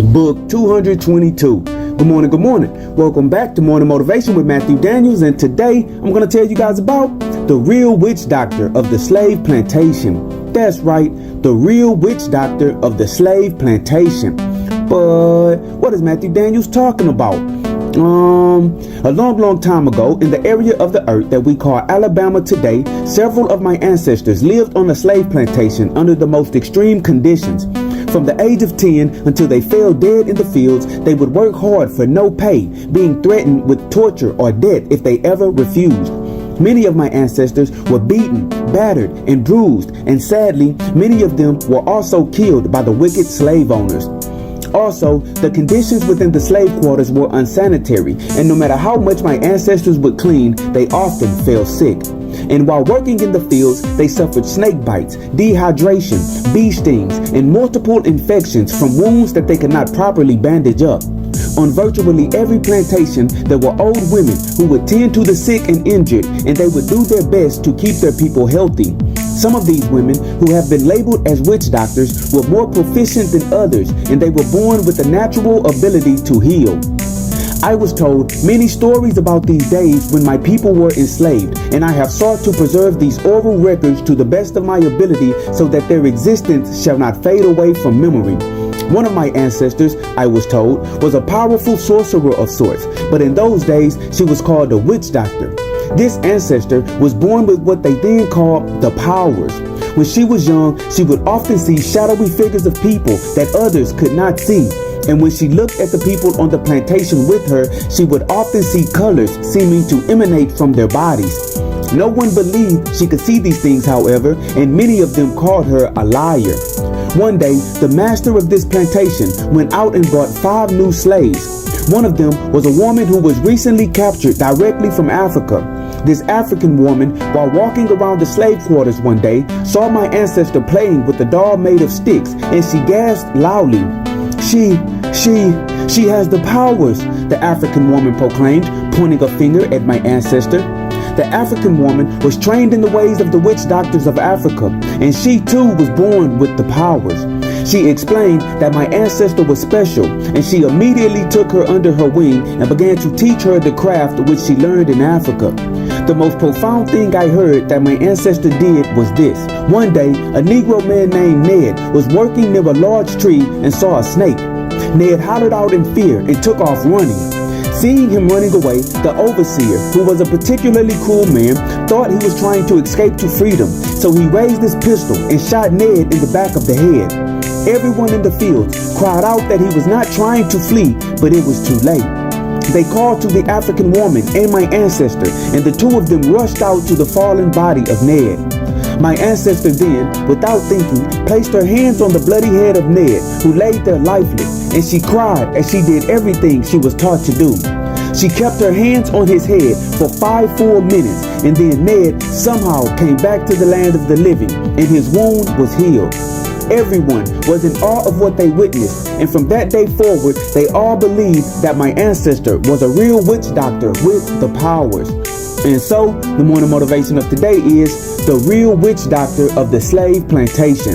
Book 222. Good morning, good morning. Welcome back to Morning Motivation with Matthew Daniels, and today I'm going to tell you guys about the real witch doctor of the slave plantation. That's right, the real witch doctor of the slave plantation. But what is Matthew Daniels talking about? A long time ago, in the area of the earth that we call Alabama today, several of my ancestors lived on a slave plantation under the most extreme conditions. From the age of 10 until they fell dead in the fields, they would work hard for no pay, being threatened with torture or death if they ever refused. Many of my ancestors were beaten, battered, and bruised, and sadly, many of them were also killed by the wicked slave owners. Also, the conditions within the slave quarters were unsanitary, and no matter how much my ancestors would clean, they often fell sick. And while working in the fields, they suffered snake bites, dehydration, bee stings, and multiple infections from wounds that they could not properly bandage up. On virtually every plantation, there were old women who would tend to the sick and injured, and they would do their best to keep their people healthy. Some of these women, who have been labeled as witch doctors, were more proficient than others, and they were born with the natural ability to heal. I was told many stories about these days when my people were enslaved, and I have sought to preserve these oral records to the best of my ability so that their existence shall not fade away from memory. One of my ancestors, I was told, was a powerful sorcerer of sorts, but in those days she was called a witch doctor. This ancestor was born with what they then called the powers. When she was young, she would often see shadowy figures of people that others could not see. And when she looked at the people on the plantation with her, she would often see colors seeming to emanate from their bodies. No one believed she could see these things, however, and many of them called her a liar. One day, the master of this plantation went out and brought 5 new slaves. One of them was a woman who was recently captured directly from Africa. This African woman, while walking around the slave quarters one day, saw my ancestor playing with a doll made of sticks, and she gasped loudly. She has the powers, the African woman proclaimed, pointing a finger at my ancestor. The African woman was trained in the ways of the witch doctors of Africa, and she too was born with the powers. She explained that my ancestor was special, and she immediately took her under her wing and began to teach her the craft which she learned in Africa. The most profound thing I heard that my ancestor did was this. One day, a Negro man named Ned was working near a large tree and saw a snake. Ned hollered out in fear and took off running. Seeing him running away, the overseer, who was a particularly cruel man, thought he was trying to escape to freedom, so he raised his pistol and shot Ned in the back of the head. Everyone in the field cried out that he was not trying to flee, but it was too late. They called to the African woman and my ancestor, and the two of them rushed out to the fallen body of Ned. My ancestor then, without thinking, placed her hands on the bloody head of Ned, who laid there lifeless, and she cried as she did everything she was taught to do. She kept her hands on his head for 5 full minutes, and then Ned somehow came back to the land of the living, and his wound was healed. Everyone was in awe of what they witnessed, and from that day forward, they all believed that my ancestor was a real witch doctor with the powers. And so, the morning motivation of today is the real witch doctor of the slave plantation.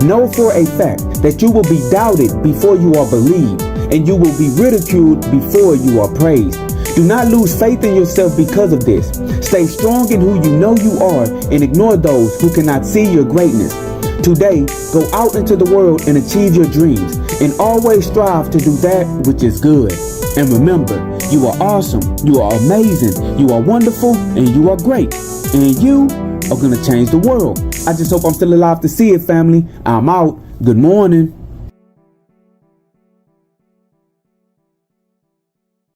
Know for a fact that you will be doubted before you are believed, and you will be ridiculed before you are praised. Do not lose faith in yourself because of this. Stay strong in who you know you are, and ignore those who cannot see your greatness. Today, go out into the world and achieve your dreams, and always strive to do that which is good. And remember, you are awesome, you are amazing, you are wonderful, and you are great. And you are going to change the world. I just hope I'm still alive to see it, family. I'm out. Good morning.